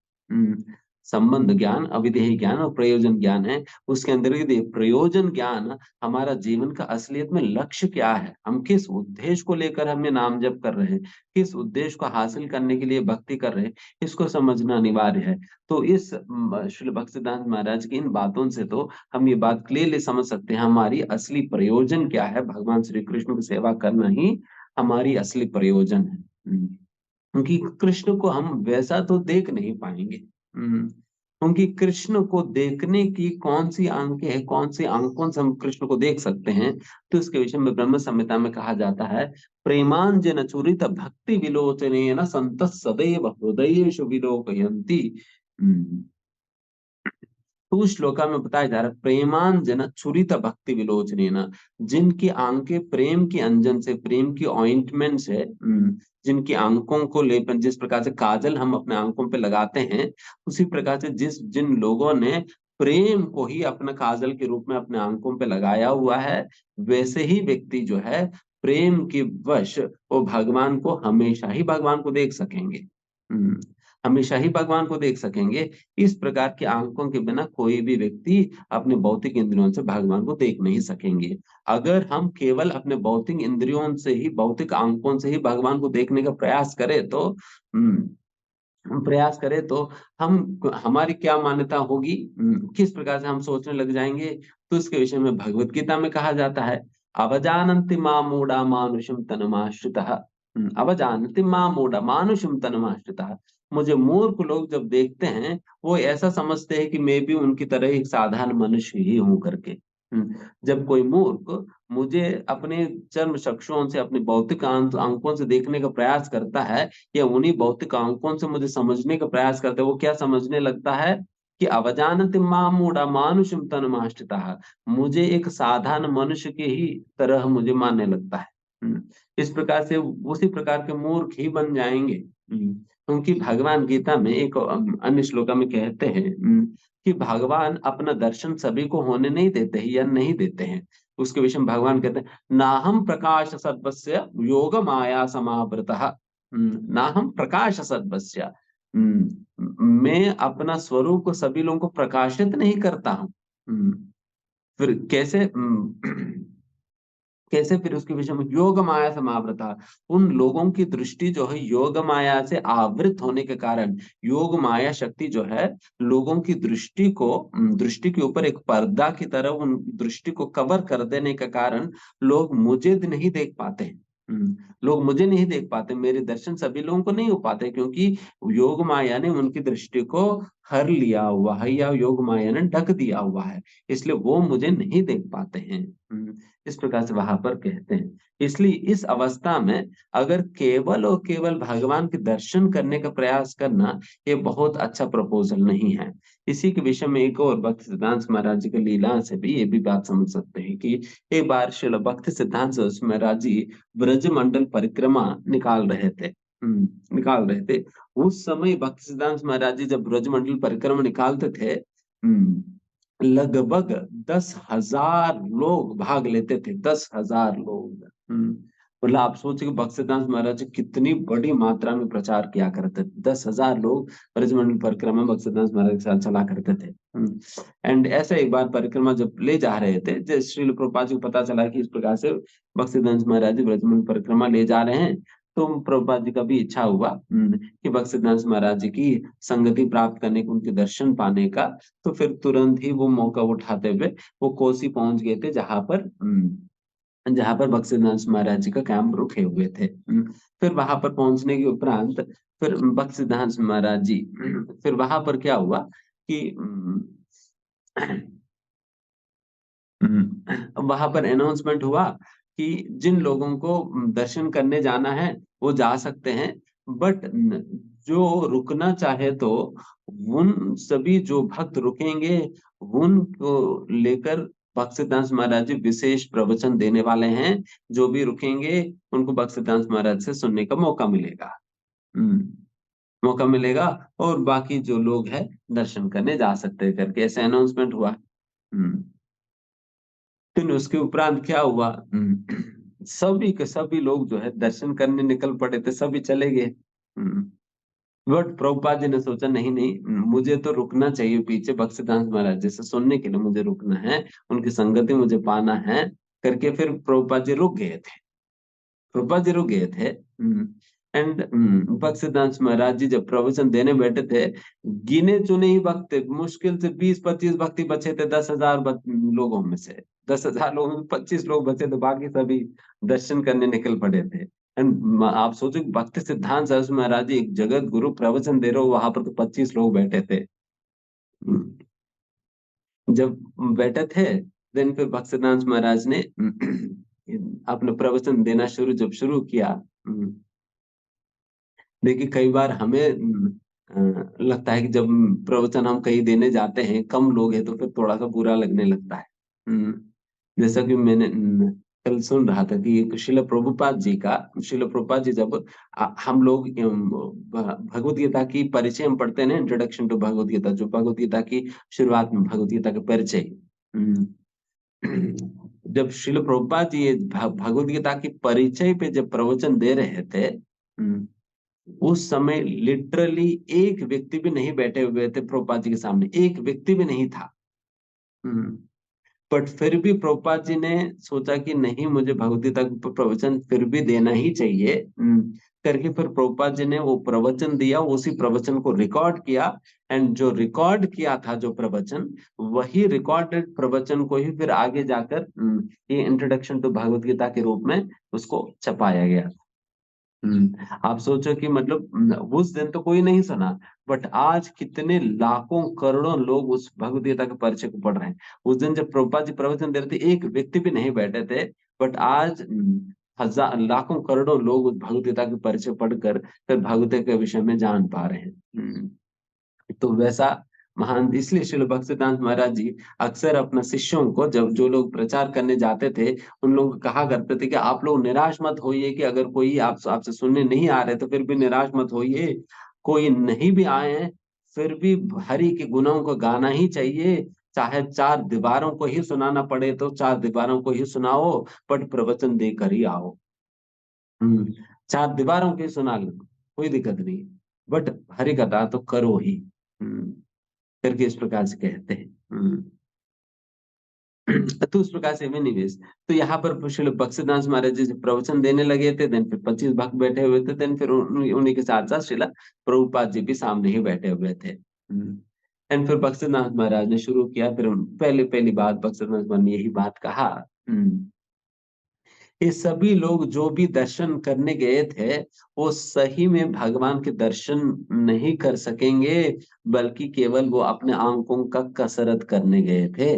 संबंध ज्ञान, अविधेय ज्ञान और प्रयोजन ज्ञान है। उसके अंदर यदि प्रयोजन ज्ञान, हमारा जीवन का असलियत में लक्ष्य क्या है, हम किस उद्देश्य को लेकर हमें नाम जप कर रहे हैं, किस उद्देश्य को हासिल करने के लिए भक्ति कर रहे हैं, इसको समझना अनिवार्य है। तो इस श्रील भक्तिसिद्धांत महाराज की इन बातों से तो हम ये बात क्लियरली समझ सकते हैं, हमारी असली प्रयोजन क्या है, भगवान श्री कृष्ण की सेवा करना ही हमारी असली प्रयोजन है। क्योंकि कृष्ण को हम वैसा तो देख नहीं पाएंगे। क्योंकि कृष्ण को देखने की कौन सी आंखें हैं, कौन सी आंखों से हम कृष्ण को देख सकते हैं, तो इसके विषय में ब्रह्म संहिता में कहा जाता है, प्रेमांजन चूरित भक्ति विलोचनेन संतः सदैव हृदयेषु विलोकयन्ति। तो उस श्लोका में बताया जा रहा है, प्रेमांजन छुरित भक्ति विलोचनेन, जिनकी आंखें प्रेम की अंजन से, प्रेम की ऑइंटमेंट से, जिनकी आंखों को लेपन, जिस प्रकार से काजल हम अपने आंखों पे लगाते हैं, उसी प्रकार से जिन लोगों ने प्रेम को ही अपना काजल के रूप में अपने आंखों पे लगाया हुआ है, वैसे ही व्यक्ति जो है प्रेम के वश वो भगवान को हमेशा ही भगवान को देख सकेंगे। हमेशा ही भगवान को देख सकेंगे। इस प्रकार की आंखों के बिना कोई भी व्यक्ति अपने भौतिक इंद्रियों से भगवान को देख नहीं सकेंगे। अगर हम केवल अपने भौतिक इंद्रियों से ही, भौतिक आंखों से ही भगवान को देखने का प्रयास करें तो हम प्रयास करें तो हम हमारी क्या मान्यता होगी, किस प्रकार से हम सोचने लग जाएंगे, तो इसके विषय में भगवत गीता में कहा जाता है, अवजानन्ति मां मूढ़ा मानुषम तनुमाश्रितः। अवजानन्ति मां मूढ़ा मानुषम तनुमाश्रितः। मुझे मूर्ख लोग जब देखते हैं, वो ऐसा समझते हैं कि मैं भी उनकी तरह एक साधारण मनुष्य ही हूं करके। जब कोई मूर्ख मुझे अपने चर्म चक्षुओं से, अपने भौतिक आंखों से देखने का प्रयास करता है, या उन्हीं भौतिक अंकों से मुझे समझने का प्रयास करते हैं, वो क्या समझने लगता है कि अवजानन्ति मां मूढ़ा मानुषम तनुमाश्रितः, मुझे एक साधारण मनुष्य के ही तरह मुझे मानने लगता है। इस प्रकार से उसी प्रकार के मूर्ख ही बन जाएंगे। क्योंकि भगवान गीता में एक अन्य श्लोका में कहते हैं कि भगवान अपना दर्शन सभी को होने नहीं देते हैं, या नहीं देते हैं। उसके विषय में भगवान कहते हैं, नाहम प्रकाश सर्वस्य योग माया समावृतः। ना हम प्रकाश सद्वस्य, मैं अपना स्वरूप को सभी लोगों को प्रकाशित नहीं करता हूँ। फिर कैसे कैसे फिर उसके विषय में योग माया समावृता, उन लोगों की दृष्टि जो है योग माया से आवृत होने के कारण, योग माया शक्ति जो है लोगों की दृष्टि को, दृष्टि के ऊपर एक पर्दा की तरह उन दृष्टि को कवर कर देने के कारण लोग मुझे नहीं देख पाते। लोग मुझे नहीं देख पाते, मेरे दर्शन सभी लोगों को नहीं हो पाते, क्योंकि योग माया ने उनकी दृष्टि को हर लिया हुआ है, या योग माया ने ढक दिया हुआ है, इसलिए वो मुझे नहीं देख पाते हैं। इस प्रकार से वहां पर कहते हैं। इसलिए इस अवस्था में अगर केवल और केवल भगवान के दर्शन करने का प्रयास करना, ये बहुत अच्छा प्रपोजल नहीं है। इसी के विषय में एक और भक्ति सिद्धांत महाराज जी की लीला से भी ये भी बात समझ सकते हैं कि एक बार श्रील भक्ति सिद्धांत महाराज जी ब्रज मंडल परिक्रमा निकाल रहे थे। निकाल रहे थे। उस समय भक्ति सिद्धांत महाराज जी जब ब्रज मंडल परिक्रमा निकालते थे, लगभग 10,000 लोग भाग लेते थे। 10,000 लोग। मतलब आप सोचिए कि भक्ति सिद्धांत महाराज जी कितनी बड़ी मात्रा में प्रचार किया करते थे। 10,000 लोग ब्रजमंडल परिक्रमा में भक्ति सिद्धांत महाराज के साथ चला करते थे। एंड ऐसे एक बार परिक्रमा जब ले जा रहे थे, जब श्रील प्रभुपाद जी को पता चला कि इस प्रकार से भक्ति सिद्धांत महाराज जी ब्रजमंडल परिक्रमा ले जा रहे हैं, तो प्रभुपाद जी का भी इच्छा हुआ कि भक्ति सिद्धांत महाराज जी की संगति प्राप्त करने को, उनके दर्शन पाने का। तो फिर तुरंत ही वो मौका उठाते हुए वो कोसी पहुंच गए थे, जहां पर भक्ति सिद्धांत महाराज जी का कैंप रुके हुए थे। फिर वहां पर पहुंचने के उपरांत फिर भक्ति सिद्धांत महाराज जी, फिर वहां पर क्या हुआ कि वहां पर अनाउंसमेंट हुआ कि जिन लोगों को दर्शन करने जाना है वो जा सकते हैं, बट जो रुकना चाहे तो उन सभी जो भक्त रुकेंगे उनको लेकर भक्त सिद्धांत महाराज जी विशेष प्रवचन देने वाले हैं। जो भी रुकेंगे उनको भक्त सिद्धांत महाराज से सुनने का मौका मिलेगा। मौका मिलेगा, और बाकी जो लोग हैं दर्शन करने जा सकते हैं करके ऐसे अनाउंसमेंट हुआ। फिर उसके उपरांत क्या हुआ, सभी के सभी लोग जो है दर्शन करने निकल पड़े थे, सभी चले गए। बट प्रभुपाद जी ने सोचा नहीं नहीं, मुझे तो रुकना चाहिए पीछे, भक्तिदास महाराज जैसे सुनने के लिए मुझे रुकना है, उनकी संगति मुझे पाना है करके फिर प्रभुपाद जी रुक गए थे। प्रभुपाद जी रुक गए थे। एंड भक्तिदास महाराज जी जब प्रवचन देने बैठे थे, गिने चुने ही भक्त थे, मुश्किल से 20-25 भक्ति बचे थे 10,000 लोगों में से। 10,000 लोगों में 25 लोग बचे थे, बाकी सभी दर्शन करने निकल पड़े थे। एंड आप सोचो कि भक्ति सिद्धांत सरस्वती महाराज जी एक जगत गुरु प्रवचन दे रहे हो, वहां पर तो 25 लोग बैठे थे। जब बैठे थे, देन फिर भक्त सिद्धांत महाराज ने अपने प्रवचन देना जब शुरू किया। देखिए कई बार हमें लगता है कि जब प्रवचन हम कहीं देने जाते हैं, कम लोग हैं तो फिर थोड़ा सा बुरा लगने लगता है। जैसा कि मैंने कल सुन रहा था कि एक श्रील प्रभुपाद जी जब हम लोग भगवत गीता की परिचय हम पढ़ते हैं ना, इंट्रोडक्शन टू भगवत गीता, जो भगवत गीता की शुरुआत में भगवत गीता का परिचय। जब श्रील प्रभुपाद जी भगवत गीता की परिचय पे जब प्रवचन दे रहे थे, उस समय लिटरली एक व्यक्ति भी नहीं बैठे हुए थे प्रभुपाद जी के सामने, एक व्यक्ति भी नहीं था। बट फिर भी प्रभुपाद जी ने सोचा कि नहीं, मुझे भगवद गीता का प्रवचन फिर भी देना ही चाहिए करके फिर प्रभुपाद जी ने वो प्रवचन दिया, उसी प्रवचन को रिकॉर्ड किया। एंड जो रिकॉर्ड किया था जो प्रवचन, वही रिकॉर्डेड प्रवचन को ही फिर आगे जाकर ये इंट्रोडक्शन टू भगवद गीता के रूप में उसको छपाया गया। आप सोचो कि मतलब उस दिन तो कोई नहीं सुना, बट आज कितने लाखों करोड़ों लोग उस भगवद गीता के परिचय को पढ़ रहे हैं। उस दिन जब प्रभुपाद जी प्रवचन दे रहे थे, एक व्यक्ति भी नहीं बैठे थे, बट आज हजार लाखों करोड़ों लोग उस भगवद गीता के परिचय पढ़कर फिर भगवद गीता के विषय में जान पा रहे हैं। तो वैसा महान, इसलिए श्रील भक्तिवेदांत महाराज जी अक्सर अपने शिष्यों को, जब जो लोग प्रचार करने जाते थे, उन लोगों को कहा करते थे कि आप लोग निराश मत होइए, कि अगर कोई आपसे सुनने नहीं आ रहे तो फिर भी निराश मत होइए, कोई नहीं भी आए हैं फिर भी हरि के गुणों को गाना ही चाहिए, चाहे चार दीवारों को ही सुनाना पड़े तो चार दीवारों को ही सुनाओ, बट प्रवचन देकर ही आओ। चार दीवारों के सुना लो, कोई दिक्कत नहीं, बट हरि कथा तो करो ही। करके इस प्रकार से कहते हैं। तो उस प्रकार से विनिवेश, तो यहाँ पर श्रील बक्सीदास महाराज जी प्रवचन देने लगे थे, देन फिर 25 भक्त बैठे हुए थे, देन फिर उन्हीं के साथ साथ श्रीला प्रभुपाद जी भी सामने ही बैठे हुए थे। एंड फिर बक्सीदास महाराज ने शुरू किया, फिर पहली बात बक्सीदास महाराज ने यही बात कहा, ये सभी लोग जो भी दर्शन करने गए थे, वो सही में भगवान के दर्शन नहीं कर सकेंगे, बल्कि केवल वो अपने आंखों का कसरत करने गए थे।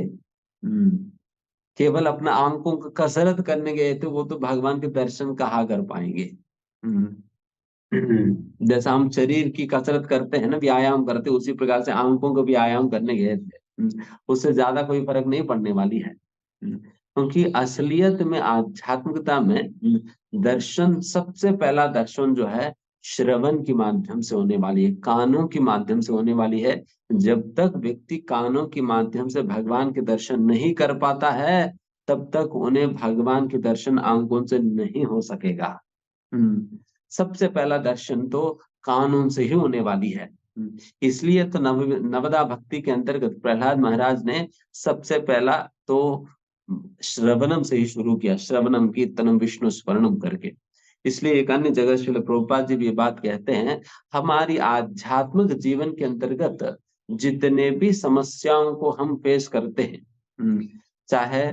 केवल अपना आंखों का कसरत करने गए थे, वो तो भगवान के दर्शन कहाँ कर पाएंगे। जैसा हम शरीर की कसरत करते हैं ना, व्यायाम करते हैं, उसी प्रकार से आंखों को भी व्यायाम करने गए थे। उससे ज्यादा कोई फर्क नहीं पड़ने वाली है। क्योंकि असलियत में आध्यात्मिकता में दर्शन, सबसे पहला दर्शन जो है श्रवण के माध्यम से होने वाली है, कानों के माध्यम से होने वाली है। जब तक व्यक्ति कानों के माध्यम से भगवान के दर्शन नहीं कर पाता है, तब तक उन्हें भगवान के दर्शन आंखों से नहीं हो सकेगा। सबसे पहला दर्शन तो कानून से ही होने वाली है। इसलिए तो नवदा भक्ति के अंतर्गत प्रहलाद महाराज ने सबसे पहला तो श्रवणम से ही शुरू किया, श्रवणम कीर्तनम विष्णु स्मरणम करके। इसलिए एक अन्य जगह श्रील प्रभुपाद जी भी ये बात कहते हैं, हमारी आध्यात्मिक जीवन के अंतर्गत जितने भी समस्याओं को हम फेस करते हैं, चाहे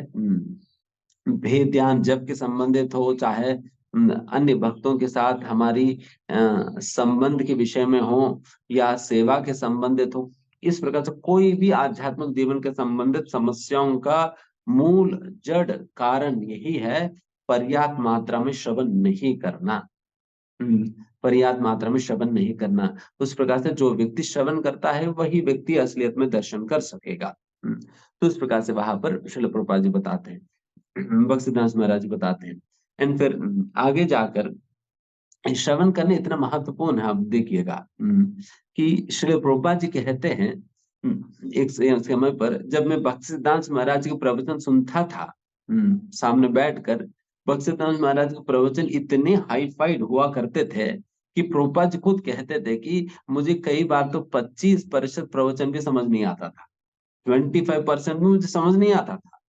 भेद ध्यान जप के संबंधित हो, चाहे अन्य भक्तों के साथ हमारी संबंध के विषय में हो, या सेवा के संबंधित हो, इस प्रकार से कोई भी आध्यात्मिक जीवन के संबंधित समस्याओं का मूल जड़ कारण यही है, पर्याप्त मात्रा में श्रवण नहीं करना। पर्याप्त मात्रा में श्रवण नहीं करना। उस प्रकार से जो व्यक्ति श्रवण करता है, वही व्यक्ति असलियत में दर्शन कर सकेगा। तो इस प्रकार से वहां पर श्रील प्रभुपाद जी बताते हैं, बक्सीदास महाराज जी बताते हैं। एंड फिर आगे जाकर श्रवण करने इतना महत्वपूर्ण है, आप देखिएगा कि श्री प्रभुपाद जी कहते हैं, एक समय पर जब मैं बक्सीदास महाराज के प्रवचन सुनता था, सामने बैठकर, बक्सीदास महाराज के प्रवचन इतने हाईफाइड हुआ करते थे कि प्रभुपाद जी खुद कहते थे कि मुझे कई बार तो 25% प्रवचन भी समझ नहीं आता था, 25% भी मुझे समझ नहीं आता था।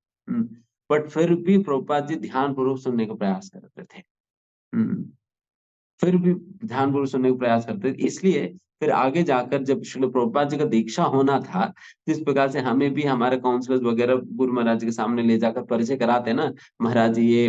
बट फिर भी प्रभुपाद जी ध्यानपूर्वक सुनने का प्रयास करते थे। हुँ। फिर भी ध्यानपूर्वक सुनने का प्रयास करते थे। इसलिए फिर आगे जाकर जब श्रील प्रभुपाद जी का दीक्षा होना था, जिस प्रकार से हमें भी हमारे काउंसलर्स वगैरह गुरु महाराज जी के सामने ले जाकर परिचय कराते हैं ना, महाराज जी ये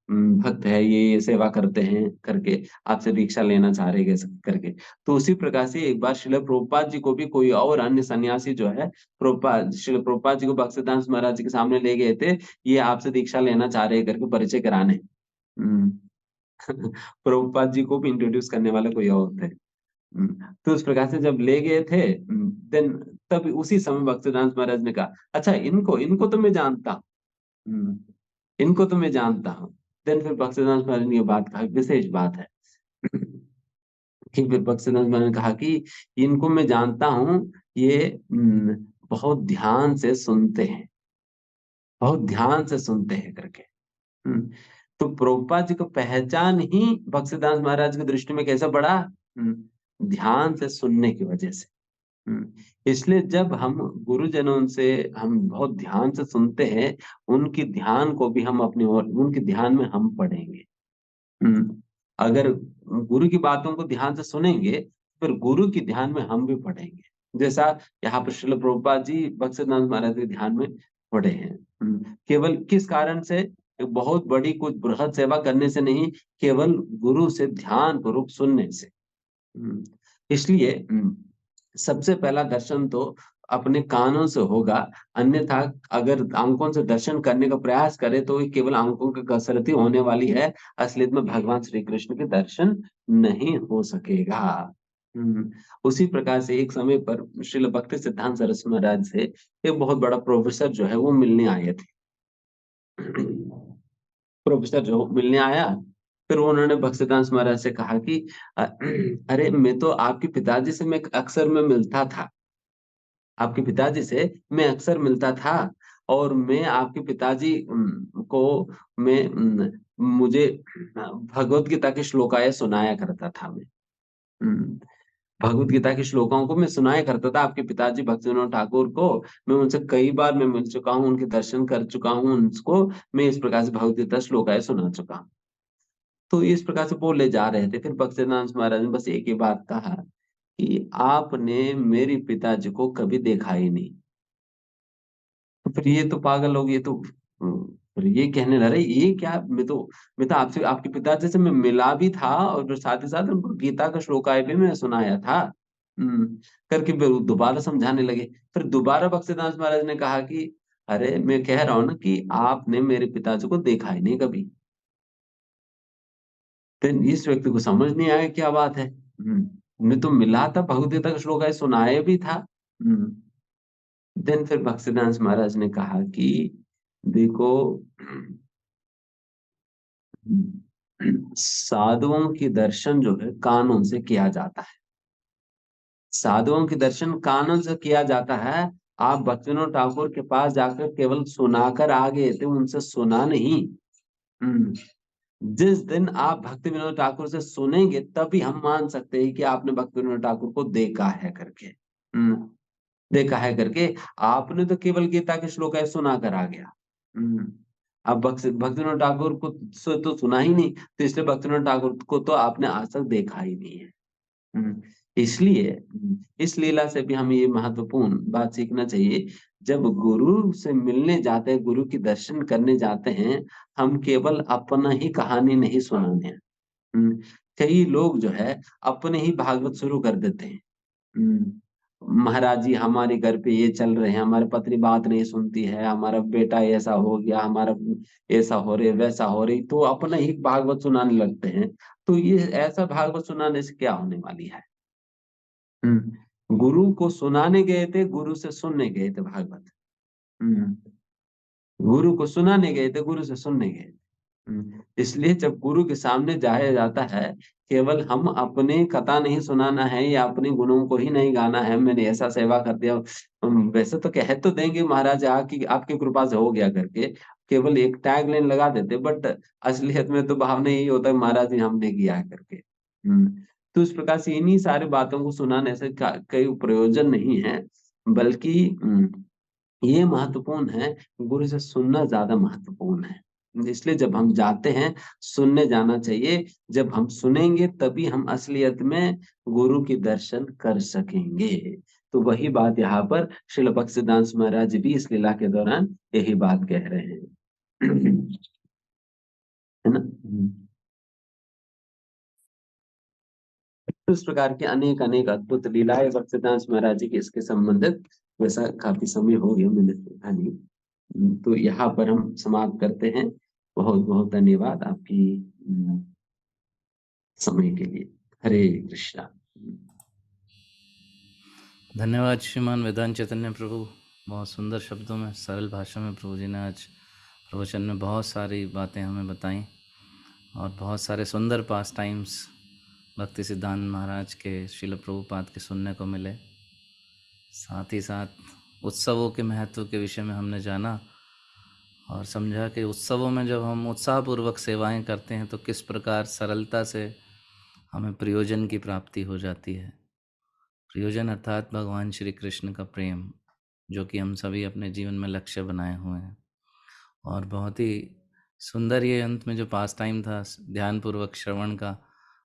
भक्त है, ये सेवा करते हैं करके, आपसे दीक्षा लेना चाह रहे हैं कैसे करके। तो उसी प्रकार से एक बार श्रील प्रभुपाद जी को भी कोई और अन्य सन्यासी जो है, श्रील प्रभुपाद जी को भक्तिसिद्धांत महाराज जी के सामने ले गए थे, ये आपसे दीक्षा लेना चाह रहे हैं करके परिचय कराने। हुँ। प्रभुपाद जी को भी इंट्रोड्यूस करने वाला कोई और थे। तो उस प्रकार से जब ले गए थे देन तब उसी समय भक्तिवेदांत महाराज ने कहा, अच्छा इनको इनको तो मैं जानता हूँ। हुँ, इनको तो मैं जानता हूँ। देन फिर भक्तिवेदांत महाराज ने ये बात कहा, विशेष बात है। कि फिर भक्तिवेदांत महाराज ने कहा कि इनको मैं जानता हूँ, ये बहुत ध्यान से सुनते हैं, बहुत ध्यान से सुनते हैं करके। हुँ। तो प्रभुपाद जी को पहचान ही भक्तिसिद्धांत महाराज की दृष्टि में कैसा पड़ा? हुँ, ध्यान से सुनने की वजह से। हुँ, इसलिए जब हम गुरुजनों से हम बहुत ध्यान से सुनते हैं, उनकी ध्यान को भी हम अपनी ओर उनके ध्यान में हम पढ़ेंगे। हुँ, अगर गुरु की बातों को ध्यान से सुनेंगे, फिर गुरु के ध्यान में हम भी पढ़ेंगे। जैसा यहाँ पर श्रील प्रभुपाद जी भक्तिसिद्धांत महाराज के ध्यान में पढ़े हैं। केवल किस कारण से? एक बहुत बड़ी कुछ बृहद सेवा करने से नहीं, केवल गुरु से ध्यानपूर्वक सुनने से। हुँ, इसलिए सबसे पहला दर्शन तो अपने कानों से होगा, अन्यथा अगर आँखों से दर्शन करने का प्रयास करें, तो ये केवल आँखों की कसरत ही होने वाली है, असलियत में भगवान श्री कृष्ण के दर्शन नहीं हो सकेगा। हुँ, उसी प्रकार से एक समय पर श्रील भक्ति सिद्धांत सरस्वती महाराज से एक बहुत बड़ा प्रोफ़ेसर जो है, वो मिलने आए थे। प्रोफ़ेसर जो मिलने आया, फिर उन्होंने भक्तिदास महाराज से कहा कि अ, अरे मैं तो आपके पिताजी से मैं अक्सर मैं मिलता था। आपके पिताजी से मैं अक्सर मिलता था और मैं आपके पिताजी को मैं मुझे भगवत गीता के श्लोकाएँ सुनाया करता था मैं। हुँ, भगवत गीता के श्लोकों को मैं सुनाया करता था आपके पिताजी भक्तिविनोद ठाकुर को। मैं उनसे कई बार मैं मिल चुका हूँ, उनके दर्शन कर चुका हूँ, उनको मैं इस प्रकार से भगवत गीता श्लोकाएँ सुना चुका हूँ। तो इस प्रकार से बोले जा रहे थे। फिर भक्तिवेदांत महाराज ने बस एक ही बात कहा कि आपने मेरे पिताजी को कभी देखा ही नहीं। तो फिर ये तो पागल लोग, ये तो फिर ये कहने लगे, ये क्या? मैं तो आपसे आपके पिताजी से मैं मिला भी था और फिर साथ ही साथ उनको गीता का श्लोकाएँ भी मैं सुनाया था। हुँ, करके फिर वो दोबारा समझाने लगे। फिर दोबारा भक्तिवेदांत महाराज ने कहा कि अरे! मैं कह रहा हूँ ना कि आपने मेरे पिताजी को देखा ही नहीं कभी। देन इस व्यक्ति को समझ नहीं आया क्या बात है। मैं तो मिला था, भगवद गीता का श्लोक है, सुनाया भी था। हुँ, देन फिर भक्तिसिद्धांत महाराज ने कहा कि देखो साधुओं की दर्शन जो है कानों से किया जाता है। साधुओं के दर्शन कानों से किया जाता है। आप भक्तिविनोद ठाकुर के पास जाकर केवल सुनाकर आ गए थे, उनसे सुना नहीं। हुँ। जिस दिन आप भक्ति विनोद ठाकुर से सुनेंगे तभी हम मान सकते हैं कि आपने भक्ति विनोद ठाकुर को देखा है करके। देखा है करके, आपने तो केवल गीता के श्लोक है सुना कर आ गया। हुँ, अब भक्ति विनोद ठाकुर को से तो सुना ही नहीं, तो इसलिए भक्ति विनोद ठाकुर को तो आपने आज तक देखा ही नहीं है। इसलिए इस लीला से भी हमें ये महत्वपूर्ण बात सीखना चाहिए, जब गुरु से मिलने जाते हैं, गुरु के दर्शन करने जाते हैं, हम केवल अपना ही कहानी नहीं सुनाने हैं। हुँ, कई लोग जो है अपने ही भागवत शुरू कर देते हैं। हुँ, महाराज जी हमारे घर पे ये चल रहे हैं, हमारी पत्नी बात नहीं सुनती है, हमारा बेटा ऐसा हो गया, हमारा ऐसा हो रही, वैसा हो रही, तो अपना ही भागवत सुनाने लगते हैं। तो ये ऐसा भागवत सुनाने से क्या होने वाली है? गुरु को सुनाने गए थे, गुरु से सुनने गए थे भागवत। हुँ, गुरु को सुनाने गए थे, गुरु से सुनने गए थे। इसलिए जब गुरु के सामने जाया जाता है, केवल हम अपनी कथा नहीं सुनाना है या अपने गुणों को ही नहीं गाना है, मैंने ऐसा सेवा कर दिया। वैसे तो कह तो देंगे महाराज आपकी आपकी कृपा से हो गया करके, केवल एक टैगलाइन लगा देते बट असलियत में तो भाव नहीं यही होता है महाराज जी हमने किया है करके। हुँ, तो इस प्रकार से इन्हीं सारी बातों को सुनाने से कोई प्रयोजन नहीं है, बल्कि ये महत्वपूर्ण है, गुरु से सुनना ज़्यादा महत्वपूर्ण है। इसलिए जब हम जाते हैं, सुनने जाना चाहिए। जब हम सुनेंगे तभी हम असलियत में गुरु के दर्शन कर सकेंगे। तो वही बात यहाँ पर श्रील भक्तिसिद्धांत महाराज भी इस लीला के दौरान यही बात कह रहे हैं। है ना? तो इस प्रकार के अनेक अद्भुत लीलाएं भक्तिसिद्धांत महाराज जी के इसके संबंधित, वैसा काफी समय हो गया, मैंने देखा नहीं। तो यहाँ पर हम समाप्त करते हैं। बहुत बहुत धन्यवाद आपकी समय के लिए। हरे कृष्णा। धन्यवाद श्रीमान वेदांत चैतन्य प्रभु। बहुत सुंदर शब्दों में, सरल भाषा में प्रभु जी ने आज प्रवचन में बहुत सारी बातें हमें बताई और बहुत सारे सुंदर पास टाइम्स भक्ति सिद्धांत महाराज के, श्रील प्रभुपाद के सुनने को मिले। साथ ही साथ उत्सवों के महत्व के विषय में हमने जाना और समझा कि उत्सवों में जब हम उत्साहपूर्वक सेवाएं करते हैं तो किस प्रकार सरलता से हमें प्रयोजन की प्राप्ति हो जाती है। प्रयोजन अर्थात भगवान श्री कृष्ण का प्रेम, जो कि हम सभी अपने जीवन में लक्ष्य बनाए हुए हैं। और बहुत ही सुंदर ये अंत में जो पास टाइम था ध्यानपूर्वक श्रवण का,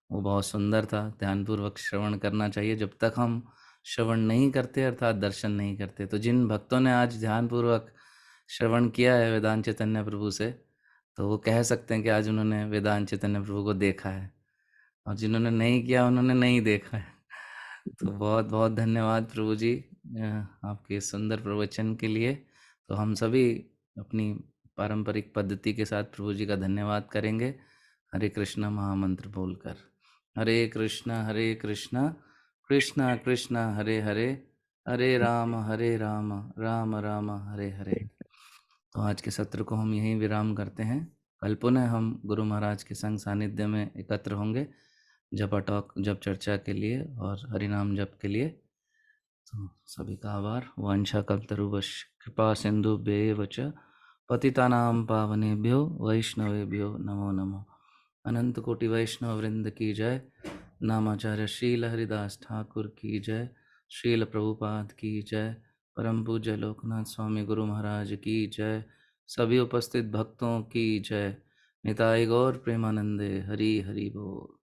वो बहुत सुंदर था। ध्यानपूर्वक श्रवण करना चाहिए। जब तक हम श्रवण नहीं करते अर्थात दर्शन नहीं करते, तो जिन भक्तों ने आज ध्यानपूर्वक श्रवण किया है वेदांत चैतन्य प्रभु से, तो वो कह सकते हैं कि आज उन्होंने वेदांत चैतन्य प्रभु को देखा है, और जिन्होंने नहीं किया उन्होंने नहीं देखा है। तो बहुत बहुत धन्यवाद प्रभु जी आपके सुंदर प्रवचन के लिए। तो हम सभी अपनी पारंपरिक पद्धति के साथ प्रभु जी का धन्यवाद करेंगे हरे कृष्णा महामंत्र बोलकर। हरे कृष्णा कृष्णा कृष्णा हरे हरे, हरे राम राम राम हरे हरे। तो आज के सत्र को हम यहीं विराम करते हैं। कल पुनः हम गुरु महाराज के संग सानिध्य में एकत्र होंगे जप टॉक, जप चर्चा के लिए और हरिनाम जप के लिए। तो सभी का आभार। वांछा कल्पतरुवश कृपा सिंधु बेवच पतितानां पावनेभ्यो वैष्णवेभ्यो नमो नमः। अनंत कोटि वैष्णव वृंद की जय। नामाचार्य शील हरिदास ठाकुर की जय। शील प्रभुपाद की जय। परम पूज्य लोकनाथ स्वामी गुरु महाराज की जय। सभी उपस्थित भक्तों की जय। निताई गौर प्रेमानंदे। हरि हरि बोल।